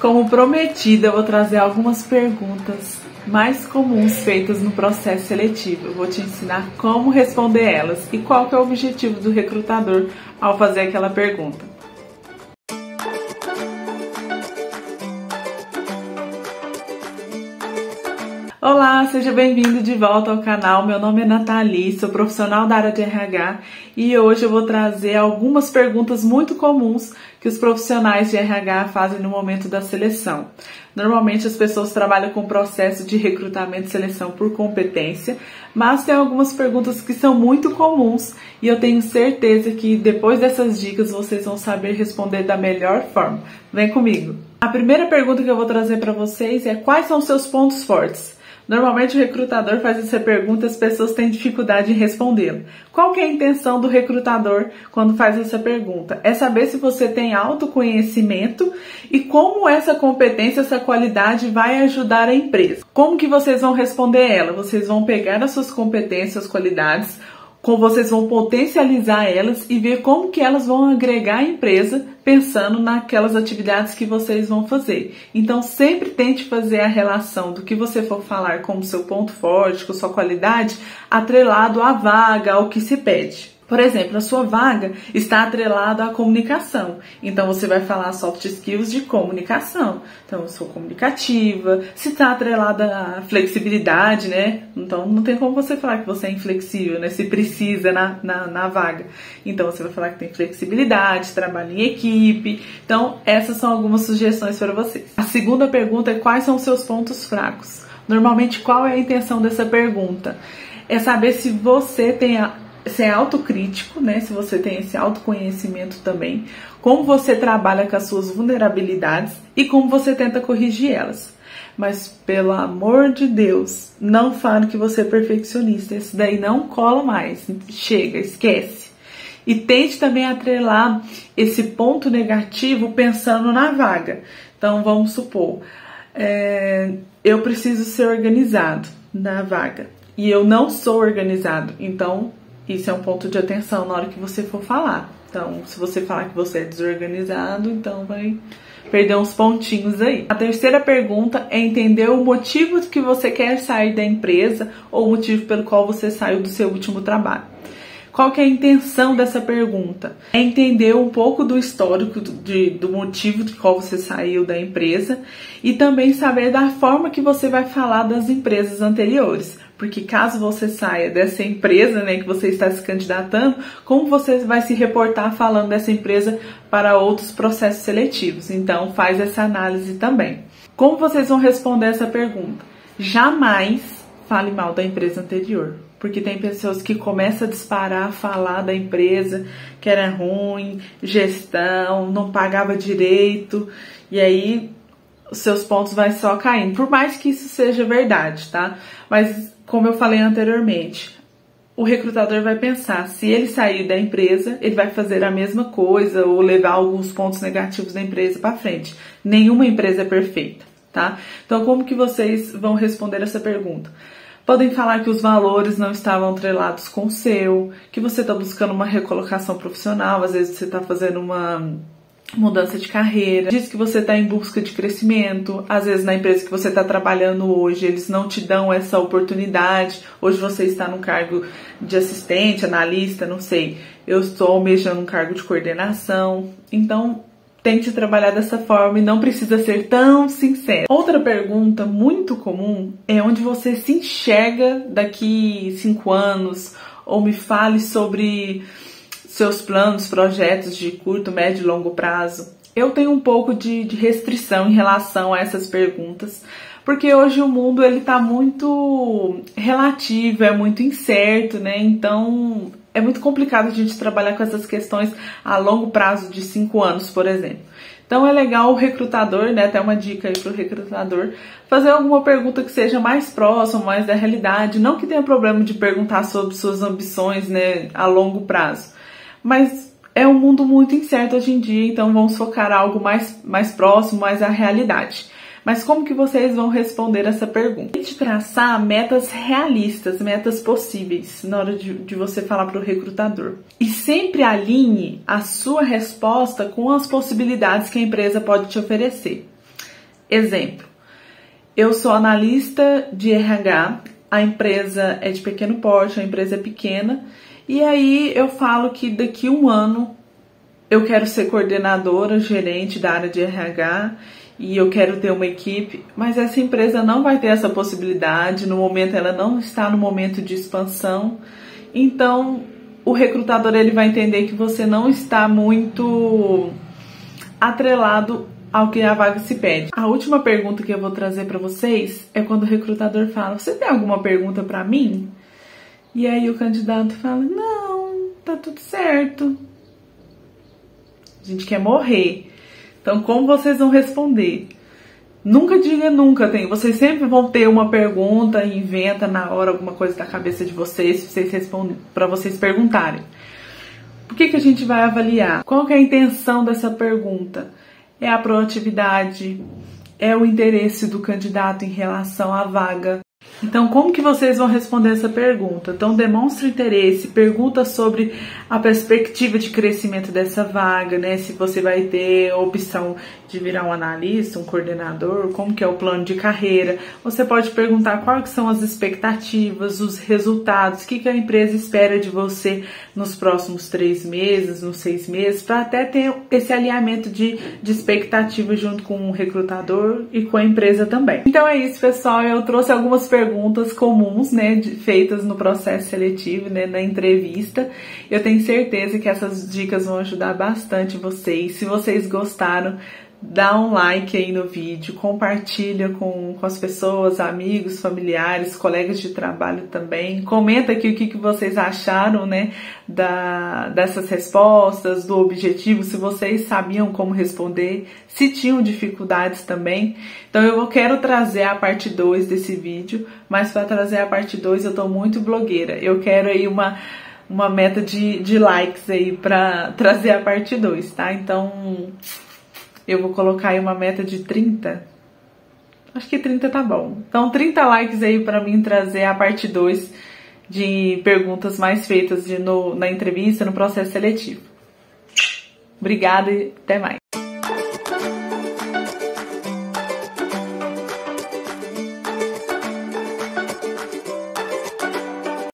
Como prometida, eu vou trazer algumas perguntas mais comuns feitas no processo seletivo. Eu vou te ensinar como responder elas e qual que é o objetivo do recrutador ao fazer aquela pergunta. Olá, seja bem-vindo de volta ao canal. Meu nome é Nathalie, sou profissional da área de RH e hoje eu vou trazer algumas perguntas muito comuns que os profissionais de RH fazem no momento da seleção. Normalmente as pessoas trabalham com o processo de recrutamento e seleção por competência, mas tem algumas perguntas que são muito comuns e eu tenho certeza que depois dessas dicas vocês vão saber responder da melhor forma. Vem comigo! A primeira pergunta que eu vou trazer para vocês é: quais são os seus pontos fortes? Normalmente o recrutador faz essa pergunta e as pessoas têm dificuldade em respondê-la. Qual que é a intenção do recrutador quando faz essa pergunta? É saber se você tem autoconhecimento e como essa competência, essa qualidade vai ajudar a empresa. Como que vocês vão responder ela? Vocês vão pegar as suas competências, as qualidades, como vocês vão potencializar elas e ver como que elas vão agregar a empresa pensando naquelas atividades que vocês vão fazer. Então sempre tente fazer a relação do que você for falar como seu ponto forte, com sua qualidade, atrelado à vaga, ao que se pede. Por exemplo, a sua vaga está atrelada à comunicação. Então, você vai falar soft skills de comunicação. Então, eu sou comunicativa. Se está atrelada à flexibilidade, né? Então, não tem como você falar que você é inflexível, né? Se precisa na vaga. Então, você vai falar que tem flexibilidade, trabalha em equipe. Então, essas são algumas sugestões para vocês. A segunda pergunta é: quais são os seus pontos fracos? Normalmente, qual é a intenção dessa pergunta? É saber se você se é autocrítico, né? Se você tem esse autoconhecimento também, como você trabalha com as suas vulnerabilidades e como você tenta corrigir elas. Mas, pelo amor de Deus, não fale que você é perfeccionista. Isso daí não cola mais. Chega, esquece. E tente também atrelar esse ponto negativo pensando na vaga. Então, vamos supor, eu preciso ser organizado na vaga e eu não sou organizado. Então, isso é um ponto de atenção na hora que você for falar. Então, se você falar que você é desorganizado, então vai perder uns pontinhos aí. A terceira pergunta é entender o motivo que você quer sair da empresa ou o motivo pelo qual você saiu do seu último trabalho. Qual que é a intenção dessa pergunta? É entender um pouco do histórico do motivo de qual você saiu da empresa e também saber da forma que você vai falar das empresas anteriores. Porque caso você saia dessa empresa, né, que você está se candidatando, como você vai se reportar falando dessa empresa para outros processos seletivos? Então, faz essa análise também. Como vocês vão responder essa pergunta? Jamais fale mal da empresa anterior. Porque tem pessoas que começam a disparar, a falar da empresa, que era ruim, gestão, não pagava direito, e aí os seus pontos vai só caindo. Por mais que isso seja verdade, tá? Mas, como eu falei anteriormente, o recrutador vai pensar, se ele sair da empresa, ele vai fazer a mesma coisa ou levar alguns pontos negativos da empresa para frente. Nenhuma empresa é perfeita, tá? Então, como que vocês vão responder essa pergunta? Podem falar que os valores não estavam atrelados com o seu, que você está buscando uma recolocação profissional, às vezes você está fazendo uma mudança de carreira, diz que você está em busca de crescimento, às vezes na empresa que você está trabalhando hoje, eles não te dão essa oportunidade, hoje você está no cargo de assistente, analista, não sei, eu estou almejando um cargo de coordenação, então tente trabalhar dessa forma e não precisa ser tão sincero. Outra pergunta muito comum é onde você se enxerga daqui 5 anos, ou me fale sobre seus planos, projetos de curto, médio e longo prazo. Eu tenho um pouco de restrição em relação a essas perguntas, porque hoje o mundo ele tá muito relativo, é muito incerto, né? Então é muito complicado a gente trabalhar com essas questões a longo prazo de 5 anos, por exemplo. Então é legal o recrutador, né? Até uma dica aí pro recrutador, fazer alguma pergunta que seja mais próxima, mais da realidade. Não que tenha problema de perguntar sobre suas ambições, né, a longo prazo. Mas é um mundo muito incerto hoje em dia, então vamos focar algo mais próximo, mais à realidade. Mas como que vocês vão responder essa pergunta? Tente traçar metas realistas, metas possíveis na hora de você falar para o recrutador. E sempre alinhe a sua resposta com as possibilidades que a empresa pode te oferecer. Exemplo, eu sou analista de RH, a empresa é de pequeno porte, a empresa é pequena, e aí eu falo que daqui a um ano eu quero ser coordenadora, gerente da área de RH, e eu quero ter uma equipe, mas essa empresa não vai ter essa possibilidade, no momento ela não está no momento de expansão, então o recrutador ele vai entender que você não está muito atrelado ao que a vaga se pede. A última pergunta que eu vou trazer para vocês é quando o recrutador fala: você tem alguma pergunta para mim? E aí o candidato fala: não, tá tudo certo. A gente quer morrer. Então, como vocês vão responder? Nunca diga nunca, vocês sempre vão ter uma pergunta, inventa na hora alguma coisa da cabeça de vocês, vocês respondem, para vocês perguntarem. Por que a gente vai avaliar? Qual que é a intenção dessa pergunta? É a proatividade? É o interesse do candidato em relação à vaga? Então, como que vocês vão responder essa pergunta? Então, demonstre interesse, pergunta sobre a perspectiva de crescimento dessa vaga, né? Se você vai ter a opção de virar um analista, um coordenador, como que é o plano de carreira. Você pode perguntar quais são as expectativas, os resultados, o que a empresa espera de você nos próximos 3 meses, nos 6 meses, para até ter esse alinhamento de expectativa junto com o recrutador e com a empresa também. Então é isso, pessoal. Eu trouxe algumas perguntas comuns, né, feitas no processo seletivo, né, na entrevista. Eu tenho certeza que essas dicas vão ajudar bastante vocês. Se vocês gostaram, dá um like aí no vídeo, compartilha com as pessoas, amigos, familiares, colegas de trabalho também. Comenta aqui o que vocês acharam, né, dessas respostas, do objetivo, se vocês sabiam como responder, se tinham dificuldades também. Então eu quero trazer a parte 2 desse vídeo, mas para trazer a parte 2 eu tô muito blogueira. Eu quero aí uma meta de likes aí para trazer a parte 2, tá? Então eu vou colocar aí uma meta de 30. Acho que 30 tá bom. Então 30 likes aí para mim trazer a parte 2 de perguntas mais feitas na entrevista, no processo seletivo. Obrigada e até mais.